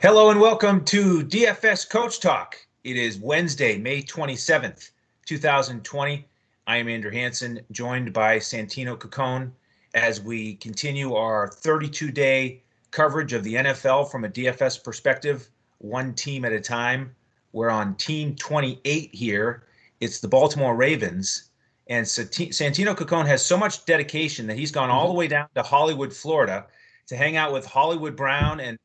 Hello and welcome to DFS Coach Talk. It is Wednesday, May 27th, 2020. I am Andrew Hanson, joined by Santino Caccone as we continue our 32-day coverage of the NFL from a DFS perspective, one team at a time. We're on team 28 here. It's the Baltimore Ravens. And Santino Caccone has so much dedication that he's gone all the way down to Hollywood, Florida, to hang out with Hollywood Brown and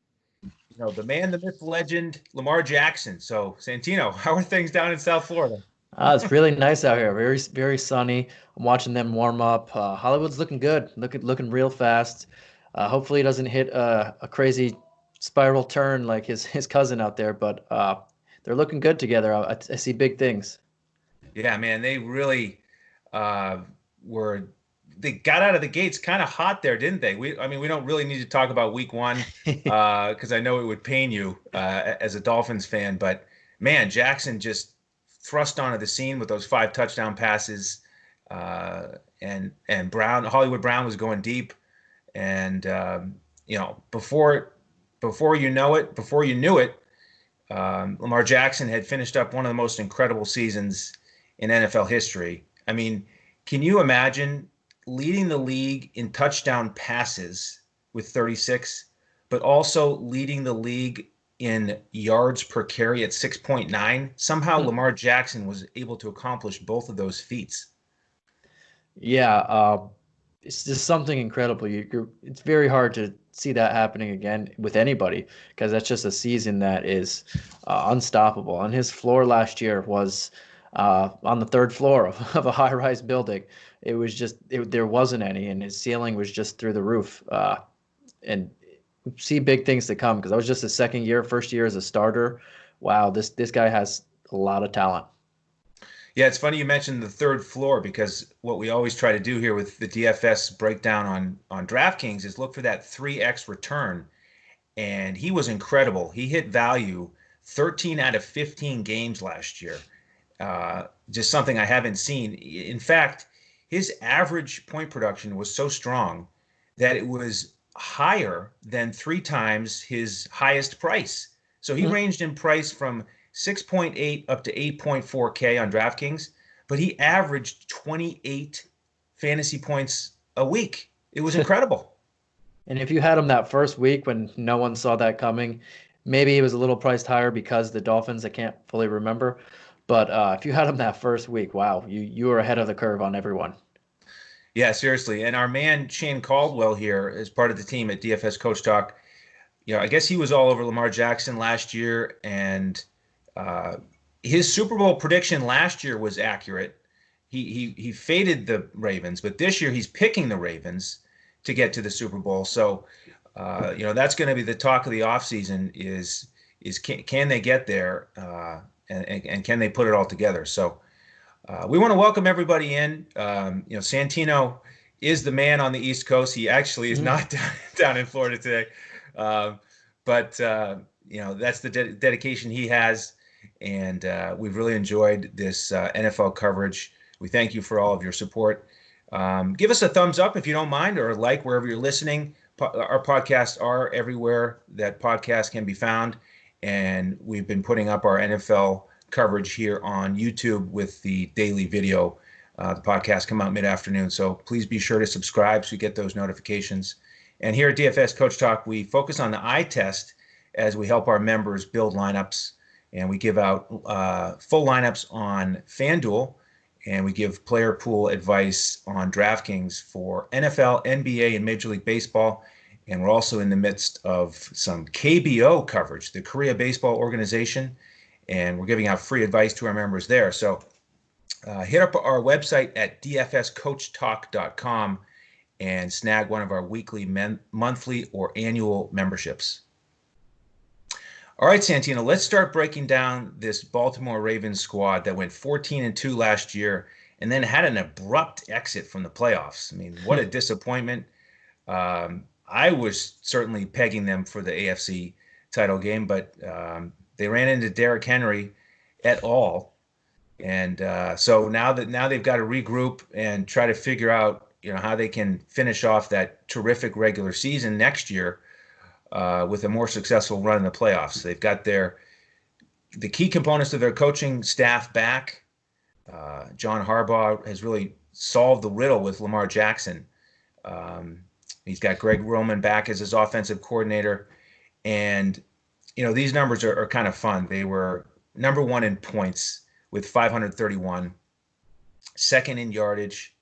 the man, the myth, legend, Lamar Jackson. So, Santino, how are things down in South Florida? It's really nice out here. Very, very sunny. I'm watching them warm up. Hollywood's looking good. Looking real fast. Hopefully, he doesn't hit a crazy spiral turn like his cousin out there. But they're looking good together. I see big things. Yeah, man, they really were. They got out of the gates kind of hot there, didn't they? We don't really need to talk about week one because I know it would pain you as a Dolphins fan. But man, Jackson just thrust onto the scene with those 5 touchdown passes, and Hollywood Brown was going deep, and before you knew it, Lamar Jackson had finished up one of the most incredible seasons in NFL history. I mean, can you imagine leading the league in touchdown passes with 36, but also leading the league in yards per carry at 6.9? Somehow Lamar Jackson was able to accomplish both of those feats. Yeah, it's just something incredible. It's very hard to see that happening again with anybody because that's just a season that is unstoppable. And his floor last year was on the 3rd floor of a high-rise building. It was just there wasn't any, and his ceiling was just through the roof. And see big things to come because that was just his first year as a starter. Wow, this guy has a lot of talent. Yeah, it's funny you mentioned the 3rd floor because what we always try to do here with the DFS breakdown on DraftKings is look for that 3x return. And he was incredible. He hit value 13 out of 15 games last year. Just something I haven't seen. In fact, his average point production was so strong that it was higher than 3 times his highest price. So he ranged in price from 6.8 up to 8.4K on DraftKings, but he averaged 28 fantasy points a week. It was incredible. And if you had him that first week when no one saw that coming, maybe he was a little priced higher because the Dolphins, I can't fully remember. But if you had him that first week, wow, you were ahead of the curve on everyone. Yeah, seriously. And our man Shane Caldwell here is part of the team at DFS Coach Talk. I guess he was all over Lamar Jackson last year, and his Super Bowl prediction last year was accurate. He faded the Ravens, but this year he's picking the Ravens to get to the Super Bowl. So that's going to be the talk of the offseason is can they get there? And can they put it all together? So we want to welcome everybody in. Santino is the man on the East Coast. He actually is not down in Florida today. But that's the dedication he has. And we've really enjoyed this NFL coverage. We thank you for all of your support. Give us a thumbs up if you don't mind, or a like wherever you're listening. Our podcasts are everywhere that podcasts can be found. And we've been putting up our NFL coverage here on YouTube with the daily video. The podcast come out mid-afternoon, so please be sure to subscribe so you get those notifications. And here at DFS Coach Talk, we focus on the eye test as we help our members build lineups. And we give out full lineups on FanDuel, and we give player pool advice on DraftKings for NFL, NBA, and Major League Baseball. And we're also in the midst of some KBO coverage, the Korea Baseball Organization, and we're giving out free advice to our members there. So hit up our website at DFSCoachTalk.com and snag one of our weekly, monthly, or annual memberships. All right, Santino, let's start breaking down this Baltimore Ravens squad that went 14-2 last year and then had an abrupt exit from the playoffs. I mean, what a disappointment. I was certainly pegging them for the AFC title game, but they ran into Derrick Henry et al. And so now they've got to regroup and try to figure out how they can finish off that terrific regular season next year. with a more successful run in the playoffs. They've got the key components of their coaching staff back. John Harbaugh has really solved the riddle with Lamar Jackson. He's got Greg Roman back as his offensive coordinator. And, these numbers are kind of fun. They were number one in points with 531, second in yardage,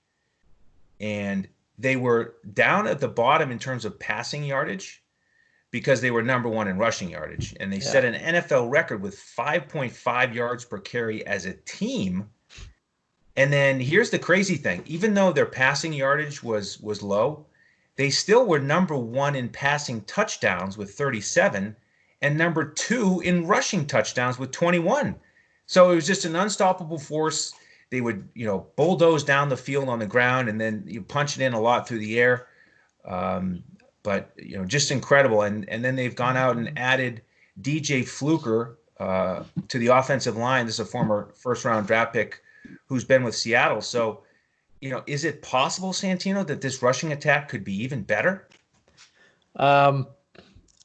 and they were down at the bottom in terms of passing yardage because they were number one in rushing yardage. And they set an NFL record with 5.5 yards per carry as a team. And then here's the crazy thing. Even though their passing yardage was low, they still were number one in passing touchdowns with 37 and number two in rushing touchdowns with 21. So it was just an unstoppable force. They would, bulldoze down the field on the ground, and then you punch it in a lot through the air. But just incredible. And then they've gone out and added DJ Fluker to the offensive line. This is a former first-round draft pick who's been with Seattle. So, is it possible, Santino, that this rushing attack could be even better? I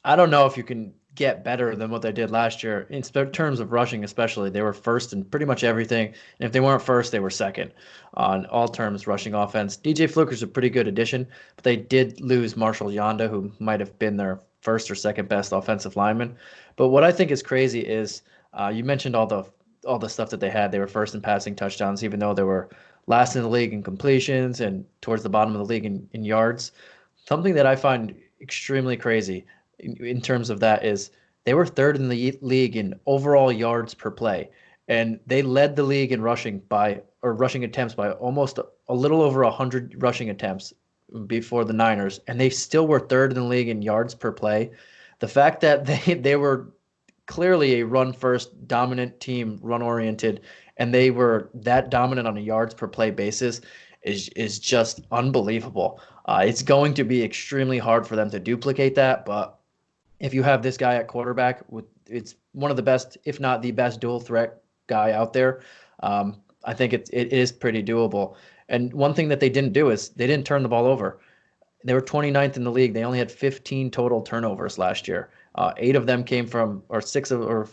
don't know if you can get better than what they did last year. In terms of rushing especially, they were first in pretty much everything. And if they weren't first, they were second on all terms rushing offense. DJ Fluker's a pretty good addition, but they did lose Marshall Yanda, who might have been their first or second best offensive lineman. But what I think is crazy is you mentioned all the stuff that they had. They were first in passing touchdowns, even though they were last in the league in completions and towards the bottom of the league in yards. Something that I find extremely crazy in terms of that is they were third in the league in overall yards per play, and they led the league in rushing attempts by almost a little over 100 rushing attempts before the Niners, and they still were third in the league in yards per play. The fact that they were clearly a run-first dominant team, run-oriented, and they were that dominant on a yards per play basis is just unbelievable. It's going to be extremely hard for them to duplicate that, but if you have this guy at quarterback, it's one of the best, if not the best, dual threat guy out there. I think it is pretty doable. And one thing that they didn't do is they didn't turn the ball over. They were 29th in the league. They only had 15 total turnovers last year. 8 of them came from, or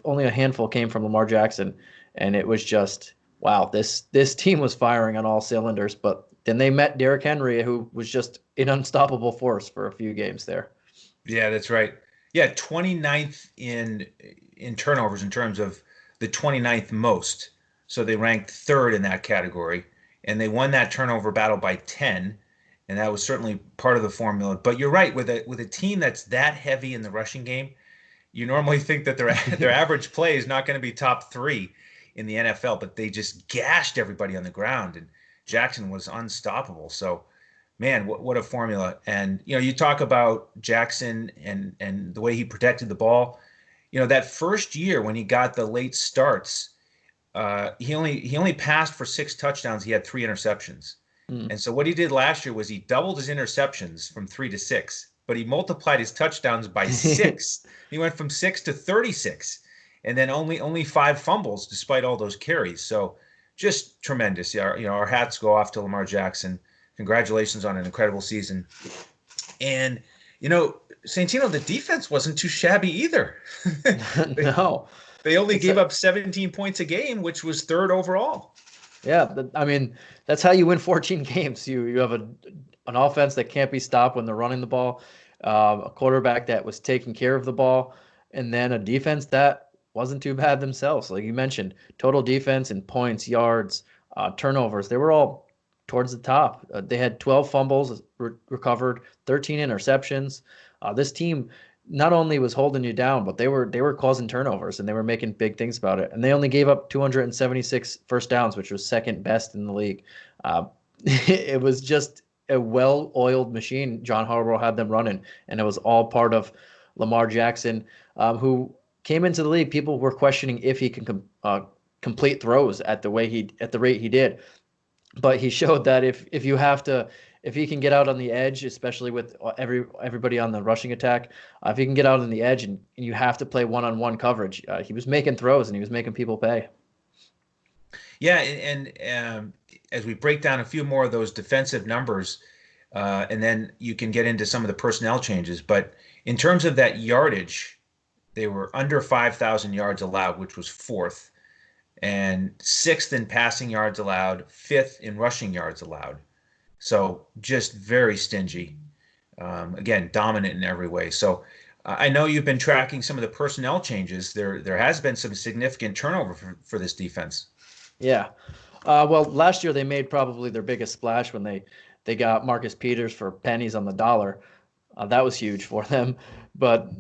only a handful came from Lamar Jackson. And it was just, wow, this team was firing on all cylinders. But then they met Derrick Henry, who was just an unstoppable force for a few games there. Yeah, that's right. Yeah, 29th in turnovers in terms of the 29th most. So they ranked third in that category. And they won that turnover battle by 10. And that was certainly part of the formula. But you're right, with a team that's that heavy in the rushing game, you normally think that their average play is not going to be top 3 in the NFL, but they just gashed everybody on the ground, and Jackson was unstoppable. So, man, what a formula. And, you talk about Jackson and the way he protected the ball. That first year when he got the late starts, he only passed for 6 touchdowns. He had 3 interceptions. And so what he did last year was he doubled his interceptions from 3 to 6, but he multiplied his touchdowns by 6. He went from 6 to 36, and then only 5 fumbles despite all those carries. So just tremendous. Our hats go off to Lamar Jackson. Congratulations on an incredible season. And, Santino, the defense wasn't too shabby either. No. They only gave up 17 points a game, which was third overall. Yeah, that's how you win 14 games. You have an offense that can't be stopped when they're running the ball, a quarterback that was taking care of the ball, and then a defense that wasn't too bad themselves. Like you mentioned, total defense in points, yards, turnovers, they were all towards the top. They had 12 fumbles recovered, 13 interceptions. This team not only was holding you down, but they were causing turnovers, and they were making big things about it. And they only gave up 276 first downs, which was second best in the league. It was just a well-oiled machine John Harbaugh had them running, and it was all part of Lamar Jackson, who came into the league. People were questioning if he can complete throws at the rate he did. But he showed that if he can get out on the edge, especially with everybody on the rushing attack, if he can get out on the edge and you have to play one-on-one coverage, he was making throws and he was making people pay. Yeah, and as we break down a few more of those defensive numbers, and then you can get into some of the personnel changes. But in terms of that yardage, they were under 5,000 yards allowed, which was fourth, and sixth in passing yards allowed, fifth in rushing yards allowed. So just very stingy. Again, dominant in every way. So I know you've been tracking some of the personnel changes. There has been some significant turnover for this defense. Yeah. Well, last year they made probably their biggest splash when they got Marcus Peters for pennies on the dollar. That was huge for them. But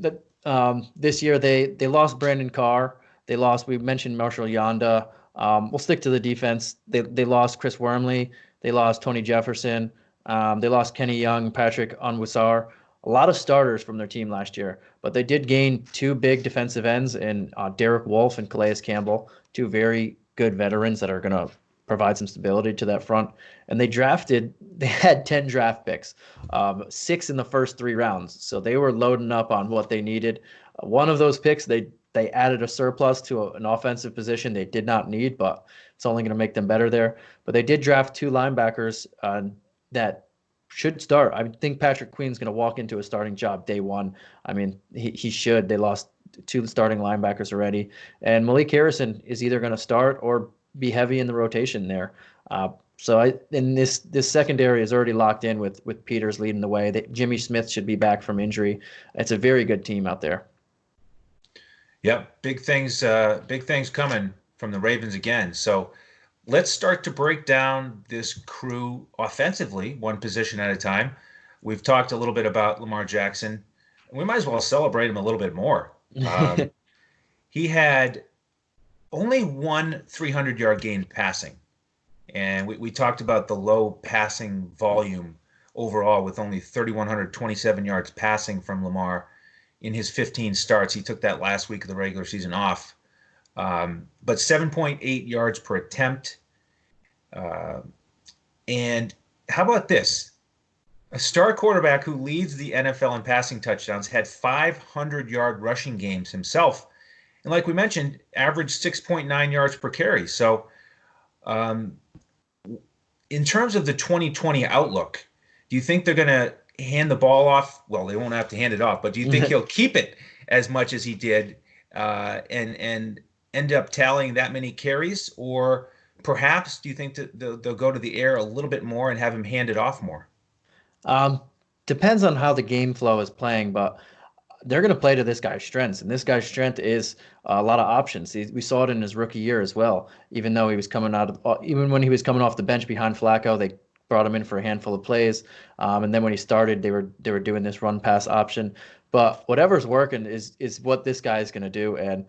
this year they lost Brandon Carr. We mentioned Marshall Yanda. We'll stick to the defense. They lost Chris Wormley. They lost Tony Jefferson. They lost Kenny Young, Patrick Onwuzar. A lot of starters from their team last year, but they did gain two big defensive ends in Derek Wolfe and Calais Campbell, two very good veterans that are going to provide some stability to that front. And they had 10 draft picks, 6 in the first 3 rounds. So they were loading up on what they needed. One of those picks, they added a surplus to an offensive position they did not need, but it's only going to make them better there. But they did draft 2 linebackers that should start. I think Patrick Queen's going to walk into a starting job day one. I mean, he should. They lost 2 starting linebackers already. And Malik Harrison is either going to start or be heavy in the rotation there. This secondary is already locked in with Peters leading the way. Jimmy Smith should be back from injury. It's a very good team out there. Yep, big things coming from the Ravens again. So let's start to break down this crew offensively, one position at a time. We've talked a little bit about Lamar Jackson. We might as well celebrate him a little bit more. He had only one 300-yard gain passing. And we talked about the low passing volume overall with only 3,127 yards passing from Lamar in his 15 starts. He took that last week of the regular season off. But 7.8 yards per attempt. And how about this? A star quarterback who leads the NFL in passing touchdowns had 500-yard rushing games himself. And like we mentioned, averaged 6.9 yards per carry. So in terms of the 2020 outlook, do you think they're going to hand the ball off? Well, they won't have to hand it off, but do you think he'll keep it as much as he did and end up tallying that many carries? Or perhaps do you think that they'll go to the air a little bit more and have him hand it off more? Depends on how the game flow is playing, but they're going to play to this guy's strengths, and this guy's strength is a lot of options. We saw it in his rookie year as well. Even when he was coming off the bench behind Flacco, they brought him in for a handful of plays, and then when he started, they were doing this run pass option. But whatever's working is what this guy is going to do. And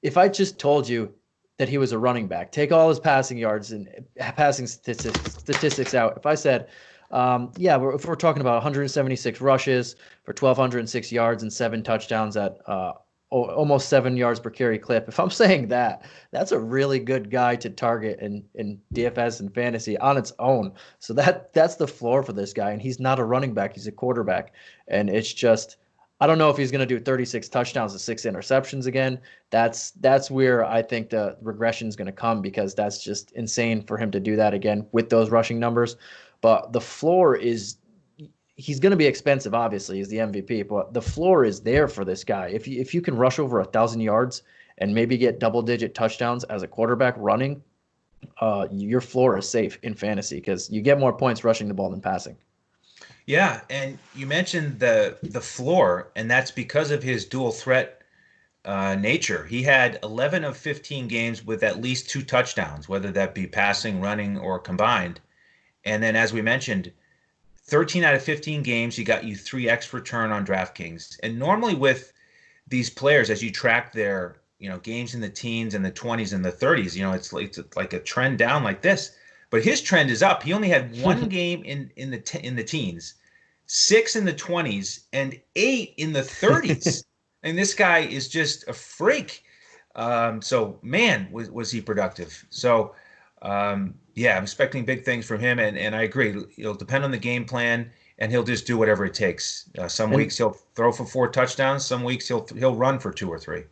if I just told you that he was a running back, take all his passing yards and passing statistics out. If I said, if we're talking about 176 rushes for 1,206 yards and 7 touchdowns at almost 7 yards per carry clip. If I'm saying that's a really good guy to target in DFS and fantasy on its own. So that's the floor for this guy. And he's not a running back. He's a quarterback. And it's just, I don't know if he's going to do 36 touchdowns and 6 interceptions again. That's where I think the regression is going to come, because that's just insane for him to do that again with those rushing numbers. But the floor is, he's going to be expensive, obviously. He's the MVP, but the floor is there for this guy. If you can rush over 1,000 yards and maybe get double-digit touchdowns as a quarterback running, your floor is safe in fantasy because you get more points rushing the ball than passing. Yeah, and you mentioned the floor, and that's because of his dual threat nature. He had 11 of 15 games with at least 2 touchdowns, whether that be passing, running, or combined. And then, as we mentioned, 13 out of 15 games, he got you 3x return on DraftKings. And normally with these players, as you track their games in the teens and the 20s and the 30s, it's like a trend down like this. But his trend is up. He only had 1 game in the teens, 6 in the 20s, and 8 in the 30s. And this guy is just a freak. So, man, was he productive. So, I'm expecting big things from him, and I agree. It'll depend on the game plan, and he'll just do whatever it takes. Some weeks he'll throw for 4 touchdowns. Some weeks he'll run for 2 or 3.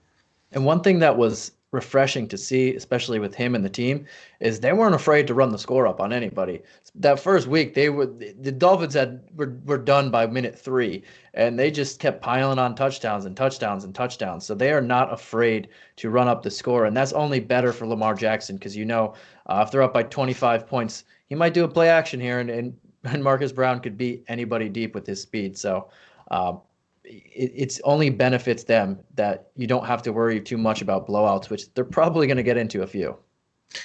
And one thing that was refreshing to see, especially with him and the team, is they weren't afraid to run the score up on anybody. That first week, the Dolphins were done by minute 3, and they just kept piling on touchdowns and touchdowns and touchdowns. So they are not afraid to run up the score, and that's only better for Lamar Jackson because if they're up by 25 points, he might do a play action here, and Marcus Brown could beat anybody deep with his speed. So. It's only benefits them that you don't have to worry too much about blowouts, which they're probably going to get into a few.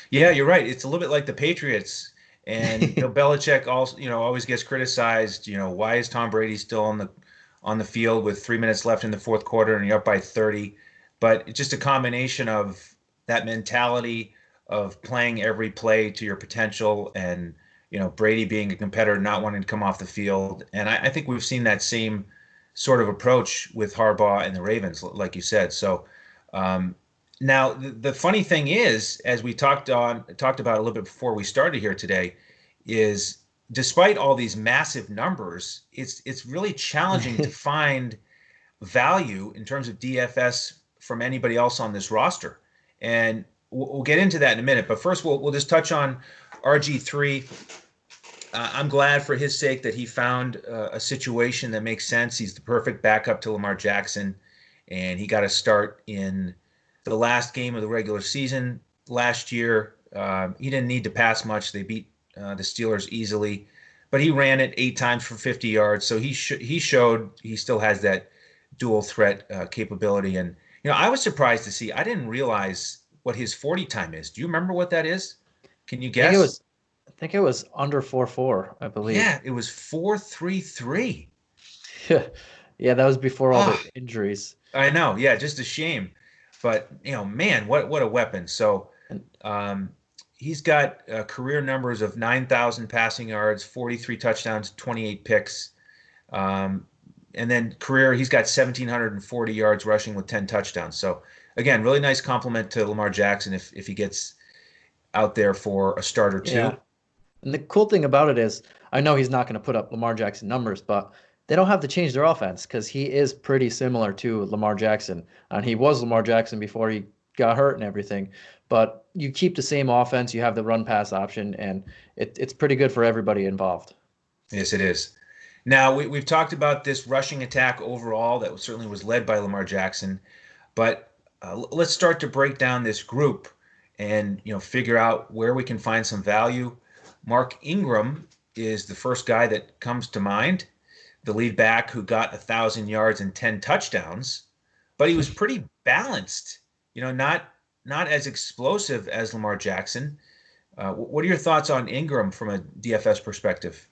Yeah, you're right. It's a little bit like the Patriots, and Belichick also, always gets criticized. Why is Tom Brady still on the field with 3 minutes left in the fourth quarter and you're up by 30? But it's just a combination of that mentality of playing every play to your potential, and Brady being a competitor, not wanting to come off the field. And I think we've seen that same sort of approach with Harbaugh and the Ravens, like you said. So now the funny thing is, as we talked about a little bit before we started here today, is despite all these massive numbers, it's really challenging to find value in terms of DFS from anybody else on this roster. And we'll get into that in a minute. But first, we'll just touch on RG3. I'm glad for his sake that he found a situation that makes sense. He's the perfect backup to Lamar Jackson, and he got a start in the last game of the regular season last year. He didn't need to pass much. They beat the Steelers easily, but he ran it 8 times for 50 yards. So he showed he still has that dual threat capability. And I was surprised to see. I didn't realize what his 40 time is. Do you remember what that is? Can you guess? I think it was under 4.4, I believe. Yeah, it was 4.33. Yeah, that was before all the injuries. I know. Yeah, just a shame. But, man, what a weapon. So he's got career numbers of 9,000 passing yards, 43 touchdowns, 28 picks. And then career, he's got 1,740 yards rushing with 10 touchdowns. So, again, really nice compliment to Lamar Jackson if he gets out there for a start or two. Yeah. And the cool thing about it is, I know he's not going to put up Lamar Jackson numbers, but they don't have to change their offense because he is pretty similar to Lamar Jackson. And he was Lamar Jackson before he got hurt and everything. But you keep the same offense, you have the run-pass option, and it's pretty good for everybody involved. Yes, it is. Now, we've talked about this rushing attack overall that certainly was led by Lamar Jackson. But let's start to break down this group and figure out where we can find some value. Mark Ingram is the first guy that comes to mind, the lead back who got 1,000 yards and 10 touchdowns, but he was pretty balanced, not as explosive as Lamar Jackson. What are your thoughts on Ingram from a DFS perspective?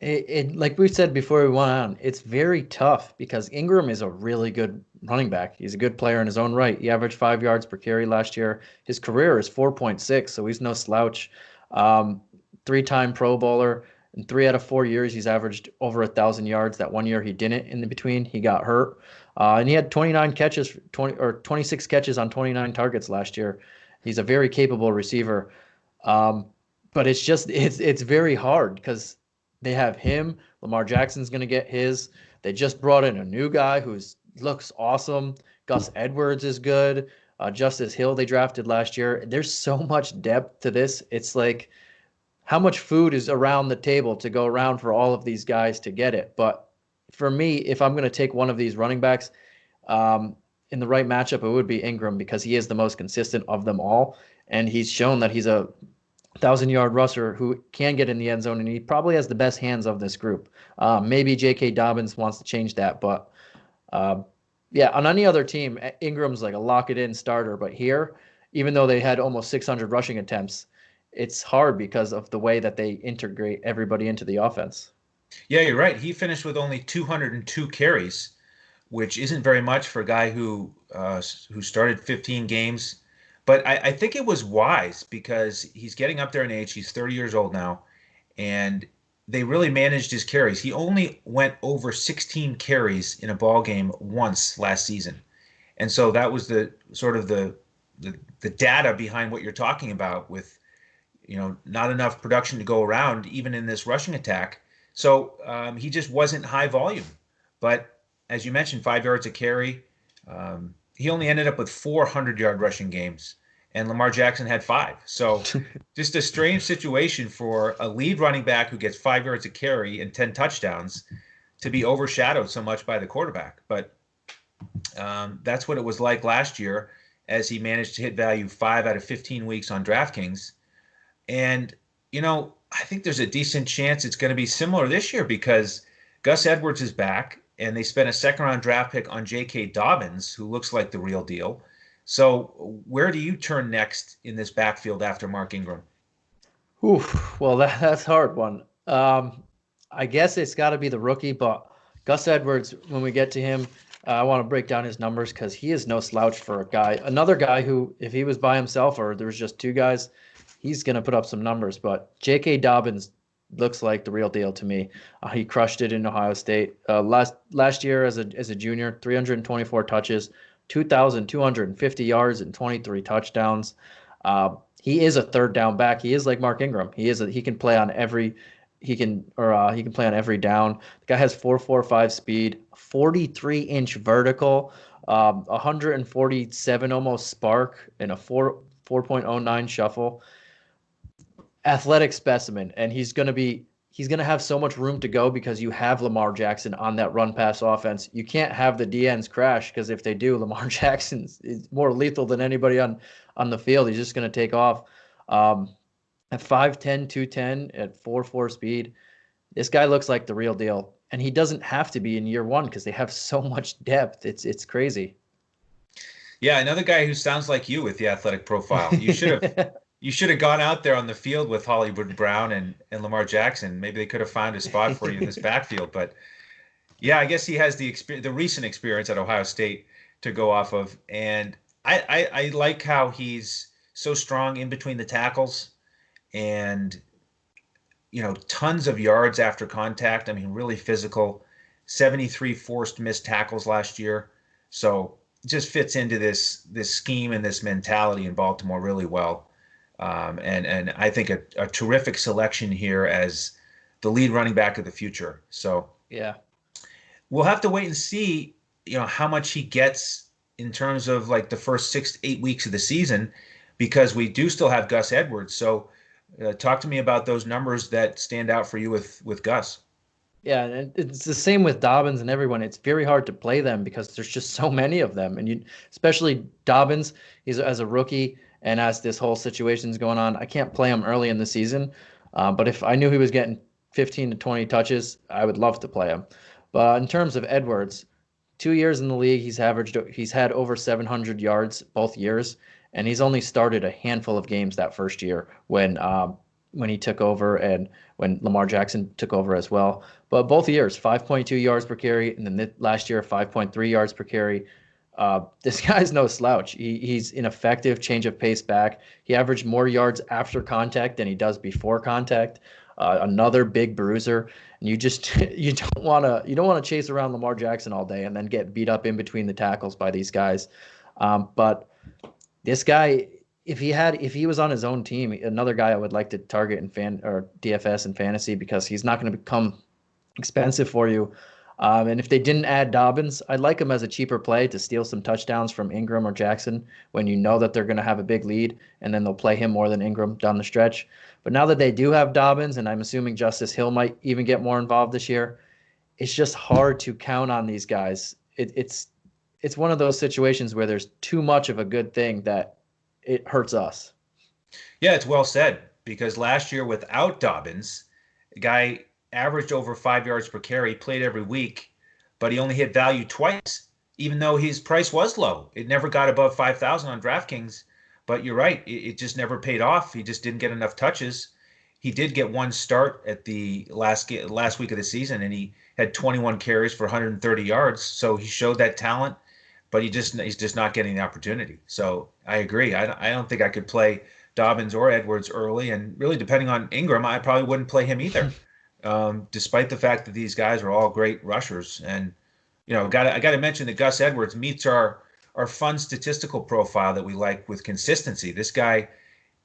Like we said before we went on, it's very tough because Ingram is a really good running back. He's a good player in his own right. He averaged 5 yards per carry last year. His career is 4.6, so he's no slouch. 3-time Pro Bowler. In 3 out of 4 years, he's averaged over 1,000 yards. That 1 year he didn't in the between. He got hurt. And he had 26 catches on 29 targets last year. He's a very capable receiver. But it's very hard because they have him. Lamar Jackson's going to get his. They just brought in a new guy who looks awesome. Gus Edwards is good. Justice Hill they drafted last year. There's so much depth to this. It's like, how much food is around the table to go around for all of these guys to get it? But for me, if I'm going to take one of these running backs in the right matchup, it would be Ingram because he is the most consistent of them all. And he's shown that he's a 1,000-yard rusher who can get in the end zone, and he probably has the best hands of this group. Maybe J.K. Dobbins wants to change that, but yeah, on any other team, Ingram's like a lock-it-in starter. But here, even though they had almost 600 rushing attempts, it's hard because of the way that they integrate everybody into the offense. Yeah, you're right. He finished with only 202 carries, which isn't very much for a guy who started 15 games. But I think it was wise because he's getting up there in age. He's 30 years old now, and they really managed his carries. He only went over 16 carries in a ball game once last season. And so that was the sort of the data behind what you're talking about with not enough production to go around, even in this rushing attack. So he just wasn't high volume. But as you mentioned, 5 yards a carry. he only ended up with 400-yard rushing games, and Lamar Jackson had 5. So just a strange situation for a lead running back who gets 5 yards a carry and 10 touchdowns to be overshadowed so much by the quarterback. But that's what it was like last year, as he managed to hit value 5 out of 15 weeks on DraftKings. And, I think there's a decent chance it's going to be similar this year because Gus Edwards is back, and they spent a second-round draft pick on J.K. Dobbins, who looks like the real deal. So where do you turn next in this backfield after Mark Ingram? Oof, well, that's a hard one. I guess it's got to be the rookie, but Gus Edwards, when we get to him, I want to break down his numbers because he is no slouch for another guy who, if he was by himself or there was just 2 guys, he's going to put up some numbers. But J.K. Dobbins looks like the real deal to me. He crushed it in Ohio State. Last year as a junior, 324 touches, 2,250 yards and 23 touchdowns. He is a third down back. He is like Mark Ingram. He can play on every play on every down. The guy has 4.45 speed, 43-inch vertical, 147 almost spark, and a 4.09 shuffle. Athletic specimen, and he's going to have so much room to go because you have Lamar Jackson on that run pass offense. You can't have the DNs crash because if they do, Lamar Jackson is more lethal than anybody on the field. He's just going to take off. At 5'10", 210, at 4.4 speed, this guy looks like the real deal. And he doesn't have to be in year 1 because they have so much depth. It's crazy. Yeah, another guy who sounds like you with the athletic profile. You should have gone out there on the field with Hollywood Brown and Lamar Jackson. Maybe they could have found a spot for you in this backfield. But yeah, I guess he has the recent experience at Ohio State to go off of. And I like how he's so strong in between the tackles and, tons of yards after contact. I mean, really physical, 73 forced missed tackles last year. So it just fits into this scheme and this mentality in Baltimore really well. And I think a terrific selection here as the lead running back of the future. So yeah, we'll have to wait and see, how much he gets in terms of like the first 6 to 8 weeks of the season, because we do still have Gus Edwards. So talk to me about those numbers that stand out for you with Gus. Yeah, and it's the same with Dobbins and everyone. It's very hard to play them because there's just so many of them. And especially Dobbins, he's as a rookie and as this whole situation's going on, I can't play him early in the season. But if I knew he was getting 15 to 20 touches, I would love to play him. But in terms of Edwards, 2 years in the league, he's had over 700 yards both years, and he's only started a handful of games that first year when he took over and when Lamar Jackson took over as well. But both years, 5.2 yards per carry, and then last year, 5.3 yards per carry. This guy's no slouch. He's an effective change of pace back. He averaged more yards after contact than he does before contact. Another big bruiser. And you don't want to chase around Lamar Jackson all day and then get beat up in between the tackles by these guys. But this guy, if he was on his own team, another guy I would like to target in DFS and fantasy, because he's not going to become expensive for you. And if they didn't add Dobbins, I'd like him as a cheaper play to steal some touchdowns from Ingram or Jackson when you know that they're going to have a big lead, and then they'll play him more than Ingram down the stretch. But now that they do have Dobbins, and I'm assuming Justice Hill might even get more involved this year, it's just hard to count on these guys. It's one of those situations where there's too much of a good thing that it hurts us. Yeah, it's well said, because last year without Dobbins, the guy averaged over 5 yards per carry, played every week, but he only hit value twice, even though his price was low. It never got above 5,000 on DraftKings, but you're right. It just never paid off. He just didn't get enough touches. He did get one start at the last week of the season, and he had 21 carries for 130 yards. So he showed that talent, but he's just not getting the opportunity. So I agree. I don't think I could play Dobbins or Edwards early, and really depending on Ingram, I probably wouldn't play him either. Despite the fact that these guys are all great rushers. And, I got to mention that Gus Edwards meets our fun statistical profile that we like with consistency. This guy,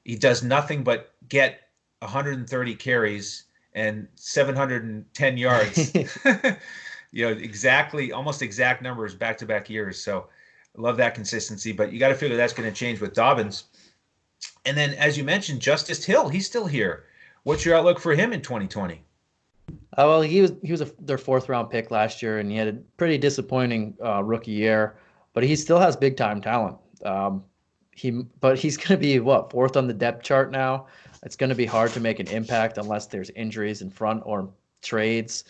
he does nothing but get 130 carries and 710 yards, almost exact numbers back-to-back years. So I love that consistency, but you got to figure that's going to change with Dobbins. And then, as you mentioned, Justice Hill, he's still here. What's your outlook for him in 2020? Well, he was their fourth round pick last year, and he had a pretty disappointing rookie year, but he still has big time talent. But he's going to be what, fourth on the depth chart now. It's going to be hard to make an impact unless there's injuries in front or trades.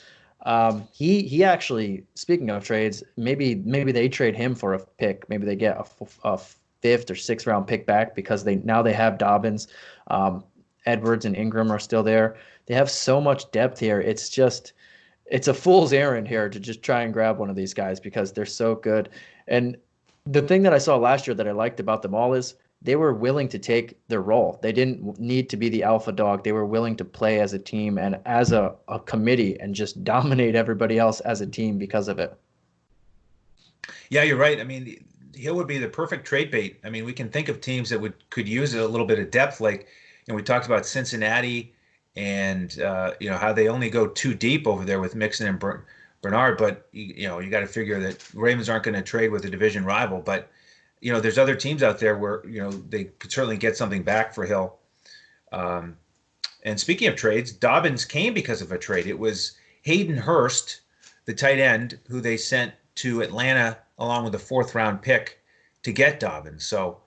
He actually, speaking of trades, maybe they trade him for a pick. Maybe they get a fifth or sixth round pick back because they have Dobbins. Edwards and Ingram are still there. They have so much depth here. It's a fool's errand here to just try and grab one of these guys because they're so good. And the thing that I saw last year that I liked about them all is they were willing to take their role. They didn't need to be the alpha dog. They were willing to play as a team and as a committee and just dominate everybody else as a team because of it. Yeah, you're right. I mean, Hill would be the perfect trade bait. I mean, we can think of teams that could use a little bit of depth. Like, we talked about Cincinnati and how they only go too deep over there with Mixon and Bernard. But you got to figure that Ravens aren't going to trade with a division rival. But there's other teams out there where they could certainly get something back for Hill. And speaking of trades, Dobbins came because of a trade. It was Hayden Hurst, the tight end, who they sent to Atlanta along with a fourth round pick to get Dobbins. So,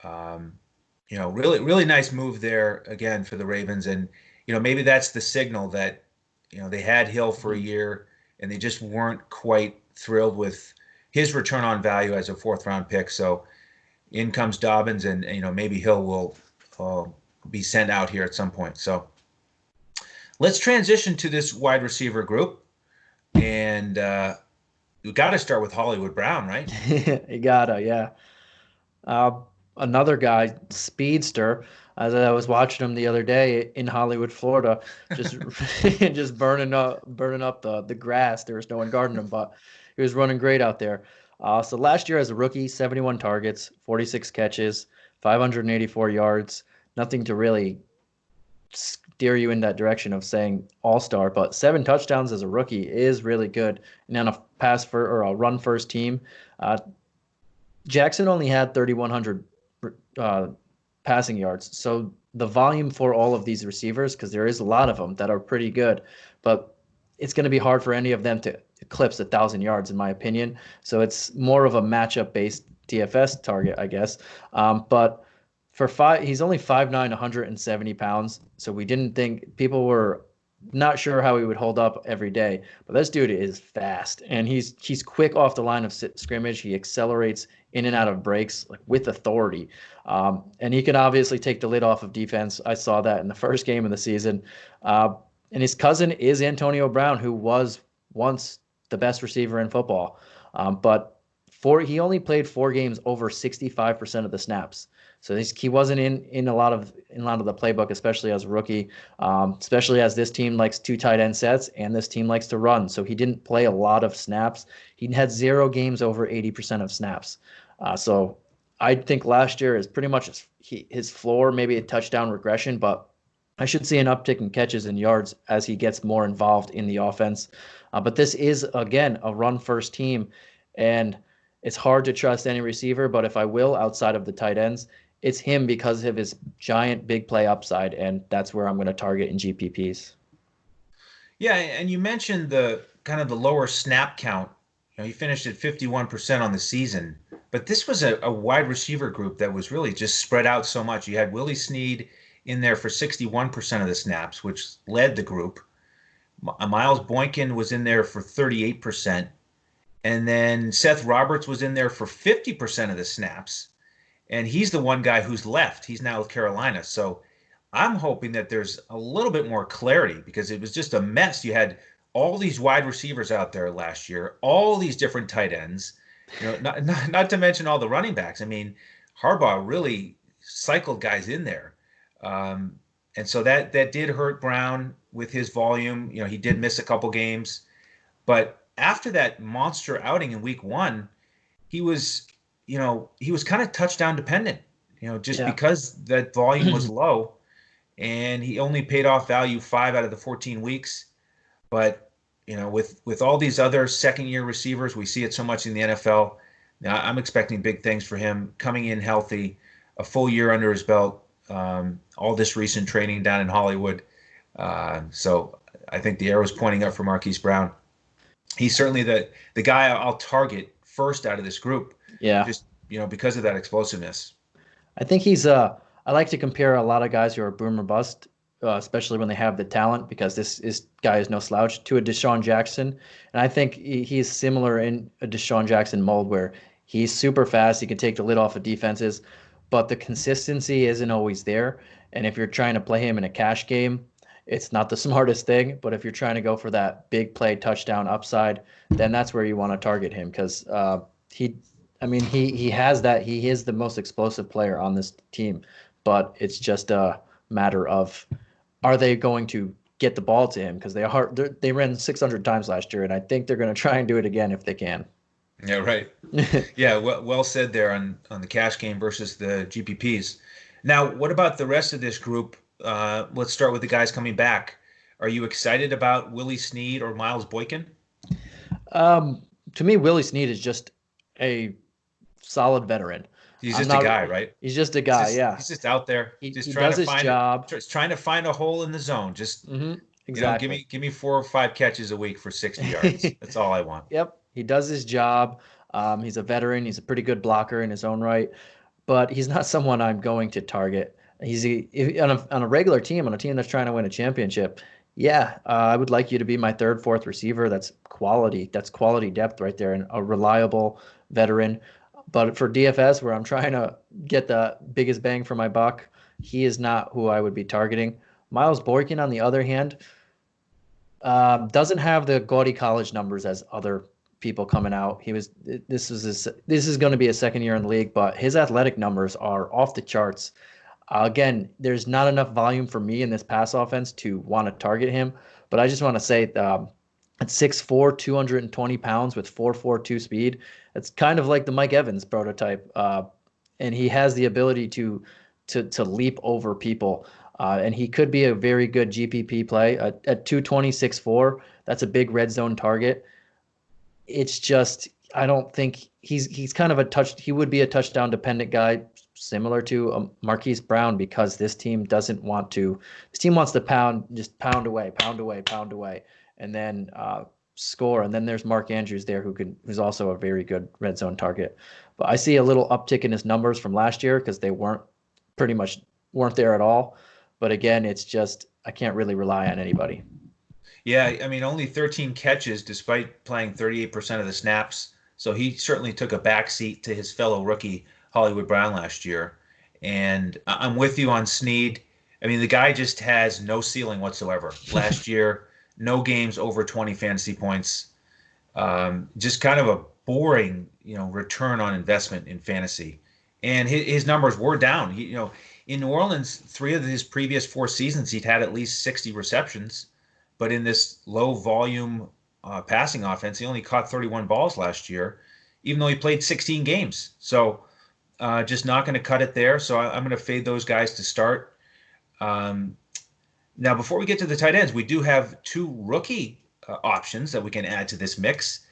really, really nice move there again for the Ravens. And, maybe that's the signal that, they had Hill for a year and they just weren't quite thrilled with his return on value as a fourth round pick. So in comes Dobbins and maybe Hill will be sent out here at some point. So let's transition to this wide receiver group. And we got to start with Hollywood Brown, right? You gotta, yeah. Another guy, speedster. As I was watching him the other day in Hollywood, Florida, just just burning up the grass. There was no one guarding him, but he was running great out there. So last year as a rookie, 71 targets, 46 catches, 584 yards. Nothing to really steer you in that direction of saying all-star, but 7 touchdowns as a rookie is really good. And on a run first team, Jackson only had 3,100 passing yards. So the volume for all of these receivers, because there is a lot of them that are pretty good, but it's going to be hard for any of them to eclipse 1,000 yards, in my opinion. So it's more of a matchup-based DFS target, I guess. But he's only 5'9", 170 pounds. So we didn't think, people were not sure how he would hold up every day, but this dude is fast and he's quick off the line of scrimmage. He accelerates in and out of breaks with authority. And he can obviously take the lid off of defense. I saw that in the first game of the season. And his cousin is Antonio Brown, who was once the best receiver in football. But he only played 4 games over 65% of the snaps. So he wasn't in a lot of the playbook, especially as a rookie, especially as this team likes 2 tight end sets and this team likes to run. So he didn't play a lot of snaps. He had 0 games over 80% of snaps. So I think last year is pretty much his floor, maybe a touchdown regression, but I should see an uptick in catches and yards as he gets more involved in the offense. But this is, again, a run-first team, and it's hard to trust any receiver, but if I will, outside of the tight ends, it's him because of his giant big play upside, and that's where I'm going to target in GPPs. Yeah, and you mentioned the kind of the lower snap count. He finished at 51% on the season, but this was a wide receiver group that was really just spread out so much. You had Willie Snead in there for 61% of the snaps, which led the group. Miles Boykin was in there for 38%. And then Seth Roberts was in there for 50% of the snaps. And he's the one guy who's left. He's now with Carolina. So I'm hoping that there's a little bit more clarity because it was just a mess. You had all these wide receivers out there last year, all these different tight ends, not to mention all the running backs. I mean, Harbaugh really cycled guys in there. And so that did hurt Brown with his volume. He did miss a couple games. But after that monster outing in week 1, he was kind of touchdown dependent, because that volume was low and he only paid off value 5 out of the 14 weeks. But, with all these other second year receivers, we see it so much in the NFL. Now, I'm expecting big things for him coming in healthy, a full year under his belt, all this recent training down in Hollywood. So I think the arrow's pointing up for Marquise Brown. He's certainly the guy I'll target first out of this group, Yeah. just because of that explosiveness. I think he's I like to compare a lot of guys who are boom or bust, especially when they have the talent, because this guy is no slouch, to a Deshaun Jackson. And I think he's similar in a Deshaun Jackson mold where he's super fast, he can take the lid off of defenses, but the consistency isn't always there. And if you're trying to play him in a cash game, it's not the smartest thing. But if you're trying to go for that big play touchdown upside, then that's where you want to target him, because he has that. He is the most explosive player on this team, but it's just a matter of, are they going to get the ball to him? Because they ran 600 times last year, and I think they're going to try and do it again if they can. Yeah, right. Yeah, well said there on the cash game versus the GPPs. Now, what about the rest of this group? Let's start with the guys coming back. Are you excited about Willie Snead or Miles Boykin? To me, Willie Snead is just a solid veteran. He's just a guy, right? He's just a guy, yeah. He's just out there, he trying does to his find job. just trying to find a hole in the zone. Just exactly. give me 4 or 5 catches a week for 60 yards. That's all I want. Yep, he does his job. He's a veteran. He's a pretty good blocker in his own right, but he's not someone I'm going to target. On a regular team, on a team that's trying to win a championship. Yeah, I would like you to be my third, fourth receiver. That's quality. That's quality depth right there, and a reliable veteran. But for DFS, where I'm trying to get the biggest bang for my buck, he is not who I would be targeting. Miles Boykin, on the other hand, doesn't have the gaudy college numbers as other people coming out. This is going to be a second year in the league, but his athletic numbers are off the charts. Again, there's not enough volume for me in this pass offense to want to target him, but I just want to say at 6'4", 220 pounds with 4.42 speed, it's kind of like the Mike Evans prototype, and he has the ability to leap over people, and he could be a very good GPP play at 220, 6'4". That's a big red zone target. It's just, I don't think he's kind of he would be a touchdown dependent guy, similar to Marquise Brown, because this team wants to pound away, and then score. And then there's Mark Andrews there who's also a very good red zone target. But I see a little uptick in his numbers from last year because they weren't there at all. But again, it's just, I can't really rely on anybody. Yeah, I mean, only 13 catches despite playing 38% of the snaps. So he certainly took a backseat to his fellow rookie Hollywood Brown last year. And I'm with you on Snead. I mean, the guy just has no ceiling whatsoever. Last year, no games over 20 fantasy points. Just kind of a boring, return on investment in fantasy. And his numbers were down. In New Orleans, 3 of his previous 4 seasons, he'd had at least 60 receptions. But in this low volume passing offense, he only caught 31 balls last year, even though he played 16 games. So just not going to cut it there. So I'm going to fade those guys to start. Now, before we get to the tight ends, we do have 2 rookie options that we can add to this mix.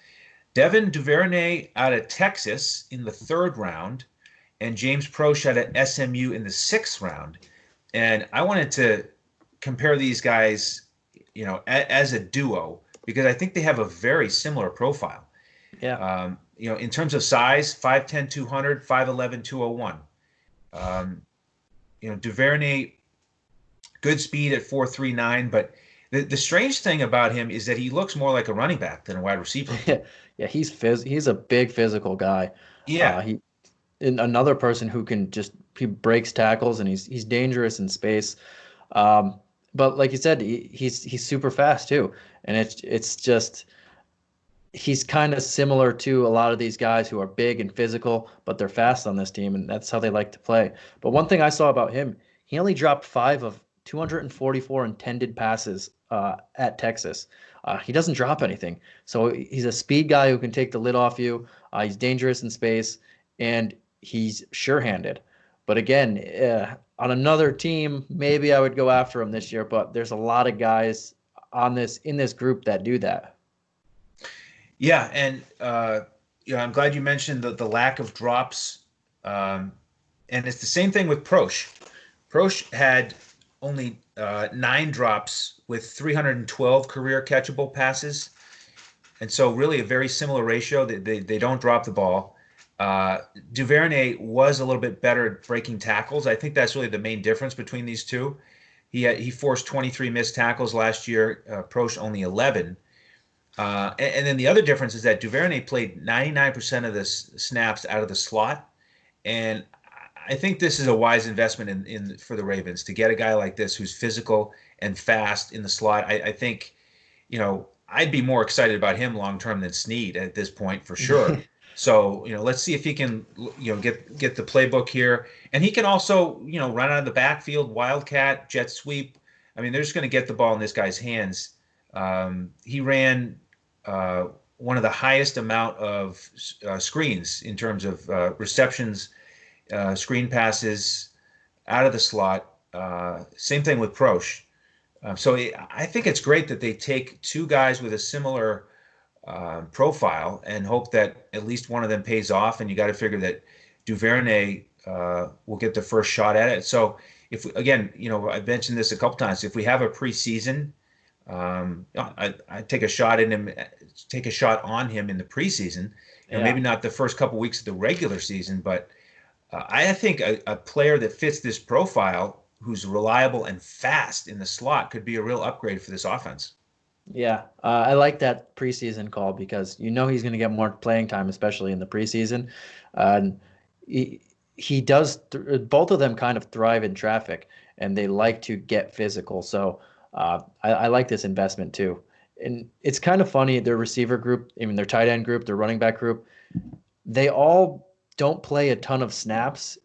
Devin Duvernay out of Texas in the 3rd round, and James Proche out of SMU in the 6th round. And I wanted to compare these guys, as a duo, because I think they have a very similar profile. Yeah. In terms of size, 5'10", 200, 5'11", 201. Duvernay, good speed at 4.39, but the strange thing about him is that he looks more like a running back than a wide receiver. Yeah, he's a big physical guy. Yeah. Another person who can he breaks tackles, and he's dangerous in space. But like you said, he's super fast too, and it's just, he's kind of similar to a lot of these guys who are big and physical, but they're fast on this team, and that's how they like to play. But one thing I saw about him, he only dropped 5 of 244 intended passes at Texas. He doesn't drop anything, so he's a speed guy who can take the lid off you. He's dangerous in space, and he's sure-handed. But again, on another team, maybe I would go after him this year, but there's a lot of guys in this group that do that. Yeah, and I'm glad you mentioned the lack of drops. And it's the same thing with Prosh. Prosh had only 9 drops with 312 career catchable passes. And so, really, a very similar ratio. They don't drop the ball. Duvernay was a little bit better at breaking tackles. I think that's really the main difference between these two. He forced 23 missed tackles last year. Prosh only 11. And then the other difference is that Duvernay played 99% of the snaps out of the slot, and I think this is a wise investment in for the Ravens to get a guy like this who's physical and fast in the slot. I think, I'd be more excited about him long term than Snead at this point for sure. So, let's see if he can, get the playbook here, and he can also, run out of the backfield, wildcat, jet sweep. I mean, they're just going to get the ball in this guy's hands. He ran one of the highest amount of screens in terms of receptions, screen passes out of the slot. Same thing with Prosh. So I think it's great that they take two guys with a similar profile and hope that at least one of them pays off. And you got to figure that Duvernay will get the first shot at it. So if again, I've mentioned this a couple times. If we have a preseason, I take a shot in him, take a shot on him in the preseason. Maybe not the first couple weeks of the regular season, but I think a player that fits this profile, who's reliable and fast in the slot, could be a real upgrade for this offense. Yeah, I like that preseason call because he's going to get more playing time, especially in the preseason. He does. Both of them kind of thrive in traffic, and they like to get physical. So I like this investment too. And it's kind of funny, their receiver group, their tight end group, their running back group, they all don't play a ton of snaps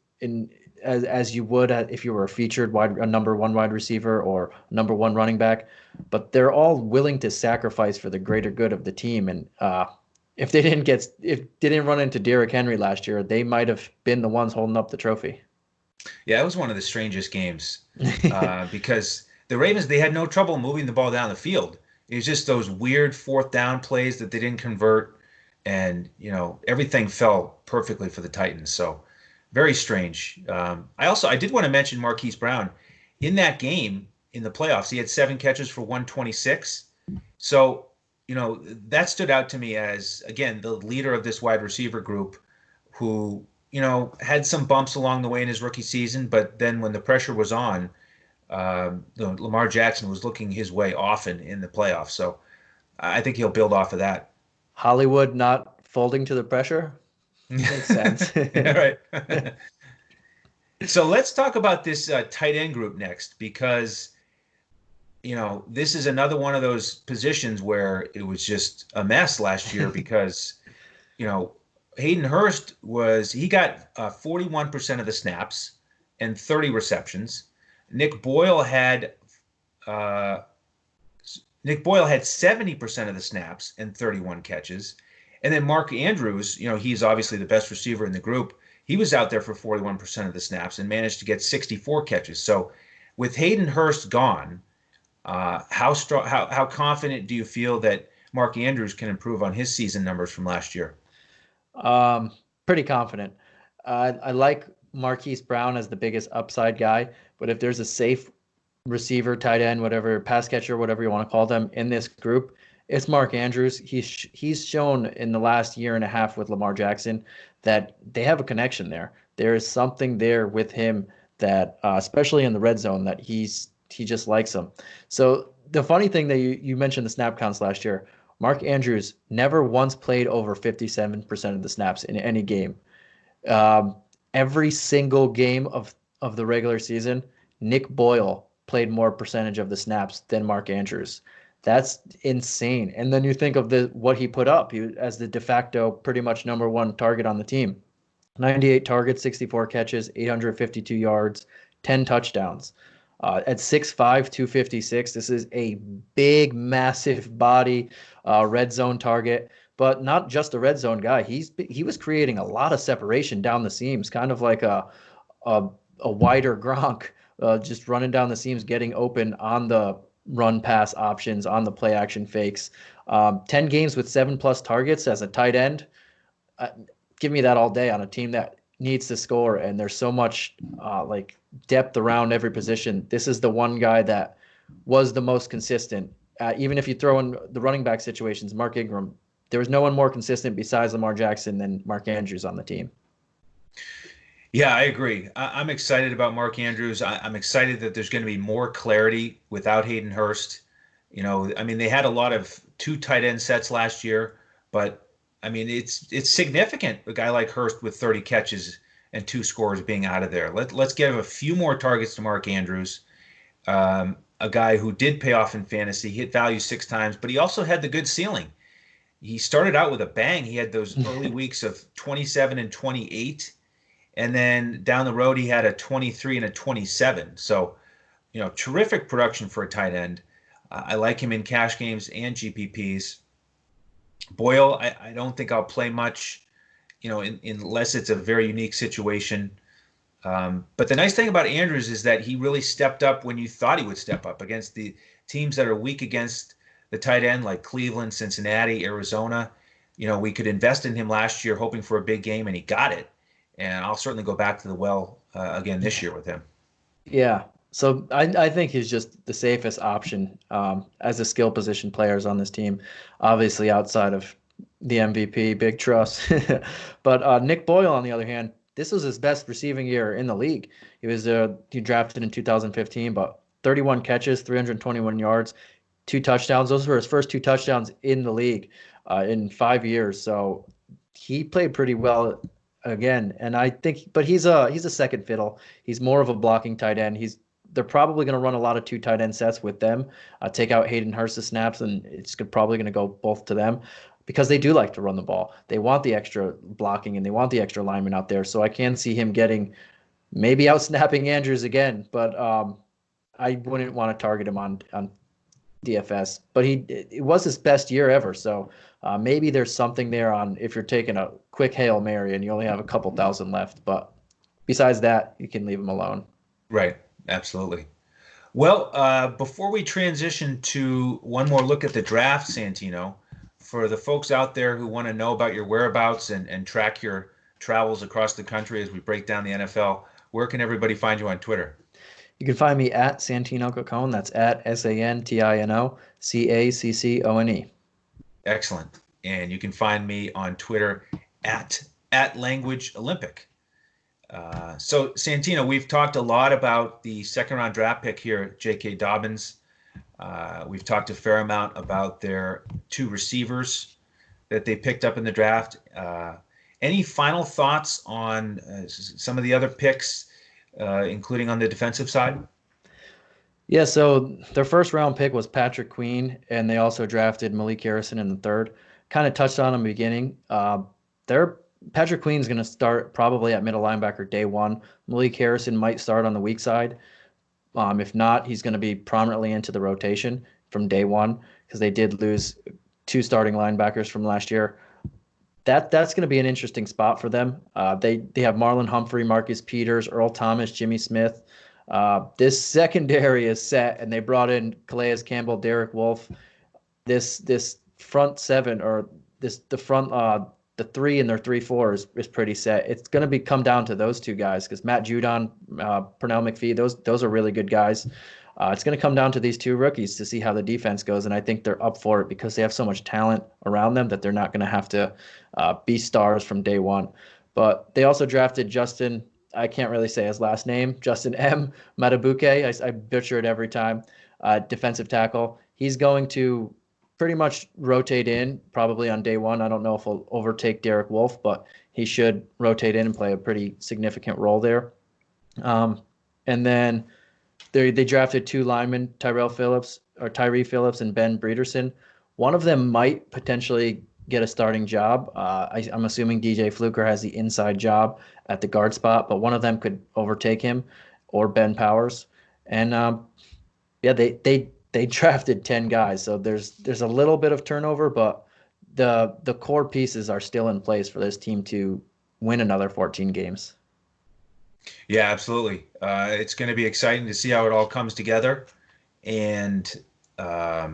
as you would if you were a featured a number one wide receiver or number one running back, but they're all willing to sacrifice for the greater good of the team. And if they didn't run into Derrick Henry last year, they might have been the ones holding up the trophy. Yeah, it was one of the strangest games because the Ravens, they had no trouble moving the ball down the field. It was just those weird fourth down plays that they didn't convert, and everything fell perfectly for the Titans. So very strange. I did want to mention Marquise Brown. In that game in the playoffs, he had 7 catches for 126. So that stood out to me as, again, the leader of this wide receiver group, who had some bumps along the way in his rookie season, but then when the pressure was on, Lamar Jackson was looking his way often in the playoffs. So I think he'll build off of that. Hollywood not folding to the pressure? Makes sense. Right. So let's talk about this tight end group next, because this is another one of those positions where it was just a mess last year because Hayden Hurst got 41% of the snaps and 30 receptions. Nick Boyle had 70% of the snaps and 31 catches. And then Mark Andrews, he's obviously the best receiver in the group. He was out there for 41% of the snaps and managed to get 64 catches. So with Hayden Hurst gone, how confident do you feel that Mark Andrews can improve on his season numbers from last year? Pretty confident. I like Marquise Brown as the biggest upside guy, but if there's a safe receiver, tight end, whatever, pass catcher, whatever you want to call them in this group, it's Mark Andrews. He's shown in the last year and a half with Lamar Jackson that they have a connection there. There is something there with him that, especially in the red zone, that he just likes him. So the funny thing that you mentioned the snap counts last year, Mark Andrews never once played over 57% of the snaps in any game. Every single game of the regular season, Nick Boyle played more percentage of the snaps than Mark Andrews. That's insane. And then you think of what he put up as the de facto pretty much number one target on the team. 98 targets, 64 catches, 852 yards, 10 touchdowns. At 6'5", 256, this is a big, massive body red zone target, but not just a red zone guy. He was creating a lot of separation down the seams, kind of like a wider Gronk, just running down the seams, getting open on the run pass options, on the play action fakes. 10 games with 7+ targets as a tight end. give me that all day on a team that needs to score, and there's so much like depth around every position. This is the one guy that was the most consistent. Even if you throw in the running back situations, Mark Ingram, there was no one more consistent besides Lamar Jackson than Mark Andrews on the team. Yeah, I agree. I'm excited about Mark Andrews. I'm excited that there's going to be more clarity without Hayden Hurst. You know, I mean, they had a lot of 2 tight end sets last year, but I mean, it's significant. A guy like Hurst with 30 catches and 2 scores being out of there. Let's give a few more targets to Mark Andrews, a guy who did pay off in fantasy, hit value 6 times, but he also had the good ceiling. He started out with a bang. He had those early weeks of 27 and 28. And then down the road, he had a 23 and a 27. So, you know, terrific production for a tight end. I like him in cash games and GPPs. Boyle, I don't think I'll play much, you know, unless it's a very unique situation. But the nice thing about Andrews is that he really stepped up when you thought he would step up against the teams that are weak against the tight end, like Cleveland, Cincinnati, Arizona. You know, we could invest in him last year hoping for a big game, and he got it. And I'll certainly go back to the well again this year with him. Yeah. So I think he's just the safest option as a skill position players on this team, obviously outside of the MVP, big trust. But Nick Boyle, on the other hand, this was his best receiving year in the league. He drafted in 2015, but 31 catches, 321 yards, 2 touchdowns. Those were his first 2 touchdowns in the league in 5 years. So he played pretty well again, and I think, but he's a second fiddle. He's more of a blocking tight end. They're probably going to run a lot of 2 tight end sets with them. Take out Hayden Hurst's snaps, and it's probably going to go both to them because they do like to run the ball. They want the extra blocking and they want the extra lineman out there. So I can see him getting maybe out snapping Andrews again, but I wouldn't want to target him on DFS. But it was his best year ever, so maybe there's something there on if you're taking a quick Hail Mary and you only have a couple thousand left. But besides that, you can leave him alone. Right. Absolutely. Well, before we transition to one more look at the draft, Santino, for the folks out there who want to know about your whereabouts and track your travels across the country as we break down the NFL, where can everybody find you on Twitter? You can find me at Santino Caccone. That's at SANTINO CACCONE. Excellent. And you can find me on Twitter at Language Olympic. So, Santino, we've talked a lot about the second-round draft pick here, J.K. Dobbins. We've talked a fair amount about their 2 receivers that they picked up in the draft. Any final thoughts on some of the other picks, including on the defensive side? Yeah, so their first-round pick was Patrick Queen, and they also drafted Malik Harrison in the 3rd. Kind of touched on him in the beginning. Patrick Queen's going to start probably at middle linebacker day 1. Malik Harrison might start on the weak side. If not, he's going to be prominently into the rotation from day 1 because they did lose 2 starting linebackers from last year. That's going to be an interesting spot for them. They have Marlon Humphrey, Marcus Peters, Earl Thomas, Jimmy Smith. This secondary is set, and they brought in Calais Campbell, Derek Wolfe. This front 7 or the 3 and their 3-4 is pretty set. It's going to come down to those 2 guys because Matt Judon, Pernell McPhee, those are really good guys. It's going to come down to these 2 rookies to see how the defense goes, and I think they're up for it because they have so much talent around them that they're not going to have to be stars from day 1. But they also drafted Justin, I can't really say his last name, Justin M. Matabuke. I butcher it every time, defensive tackle. He's going to pretty much rotate in probably on day 1. I don't know if he'll overtake Derek Wolfe, but he should rotate in and play a pretty significant role there. And then they drafted 2 linemen, Tyree Phillips and Ben Breederson. One of them might potentially get a starting job. I'm assuming DJ Fluker has the inside job at the guard spot, but one of them could overtake him or Ben Powers. And they drafted 10 guys, so there's a little bit of turnover, but the core pieces are still in place for this team to win another 14 games. Yeah, absolutely. It's going to be exciting to see how it all comes together. And I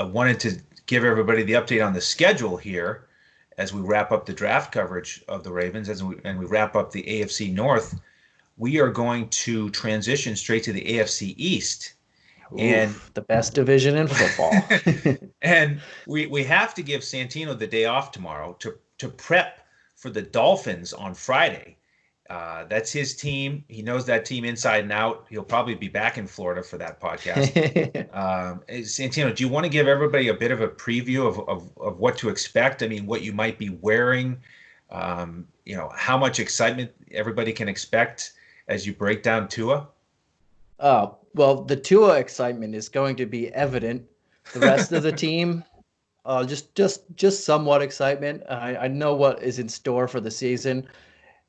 wanted to give everybody the update on the schedule here. as we wrap up the draft coverage of the Ravens, and we wrap up the AFC North, we are going to transition straight to the AFC East. And Oof, the best division in football. and we have to give Santino the day off tomorrow to prep for the Dolphins on Friday. That's his team. He knows that team inside and out. He'll probably be back in Florida for that podcast. Santino, do you want to give everybody a bit of a preview of what to expect? I mean, what you might be wearing, how much excitement everybody can expect as you break down Tua? Well, the Tua excitement is going to be evident. The rest of the team, just somewhat excitement. I know what is in store for the season.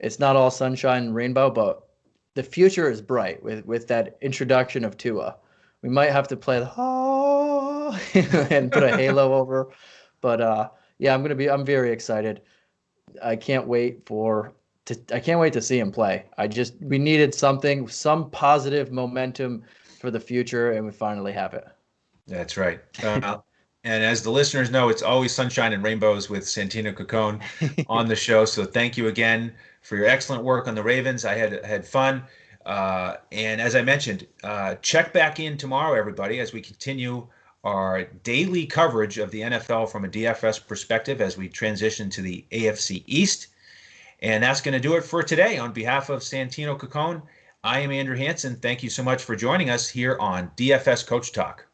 It's not all sunshine and rainbow, but the future is bright with that introduction of Tua. We might have to play the and put a halo over, but I'm very excited. I can't wait to see him play. We needed some positive momentum for the future, and we finally have it. That's right. And as the listeners know, it's always sunshine and rainbows with Santino Caccone on the show. So thank you again for your excellent work on the Ravens. I had fun. And as I mentioned, check back in tomorrow, everybody, as we continue our daily coverage of the NFL from a DFS perspective as we transition to the AFC East. And that's going to do it for today. On behalf of Santino Caccone, I am Andrew Hanson. Thank you so much for joining us here on DFS Coach Talk.